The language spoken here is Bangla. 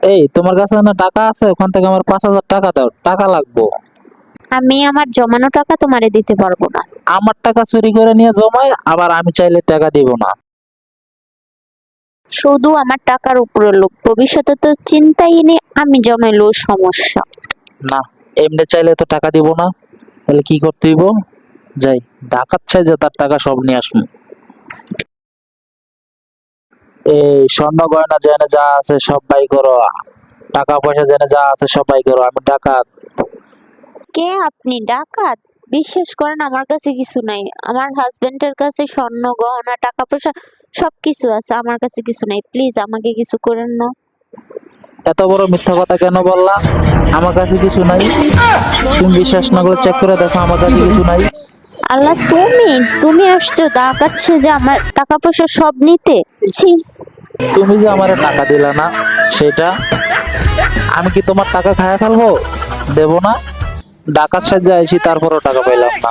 এই তোমার কাছে না টাকা আছে? ওখান থেকে আমার 5,000 টাকা দাও, টাকা লাগবো। আমি আমার জমানো টাকা তোমারে দিতে পারবো না। আমার টাকা চুরি করে নিয়ে জমায়, আবার আমি চাইলে টাকা দিব না। শুধু আমার টাকার উপরে লোক, ভবিষ্যতে তো চিন্তাই নেই, আমি জমাইলেও সমস্যা। না, এমনি চাইলে তো টাকা দিব না। তাহলে কি করতে হইব? যাই, ডাকাত চাই যে তার টাকা সব নিয়ে আসবো। এই স্বর্ণ গয়না জেনে যা আছে সব বাই করো, টাকা পয়সা জেনে যা আছে সব বাই করো, আমি ডাকাত। কে আপনি? ডাকাত? বিশ্বাস করেন আমার কাছে কিছু নাই। আমার হাজবেন্ডের কাছে স্বর্ণ গহনা টাকা পয়সা সবকিছু আছে, আমার কাছে কিছু নাই। প্লিজ আমাকে কিছু করেন না। এত বড় মিথ্যা কথা কেন বললা? আমার কাছে কিছু নাই। তুমি বিশ্বাস না করে চেক করে দেখো, আমার কাছে কিছু নাই। আল্লাহ, তুমি তুমি আসছো ডাকাত সেজে আমার টাকা পয়সা সব নিতে? ছি। তুমি যে আমারে টাকা দিলা না, সেটা আমি কি তোমার টাকা খায়া ফেলবো? দেবো না। ডাকাত সাহায্যে আইছি, তারপরও টাকা পাইলাম না।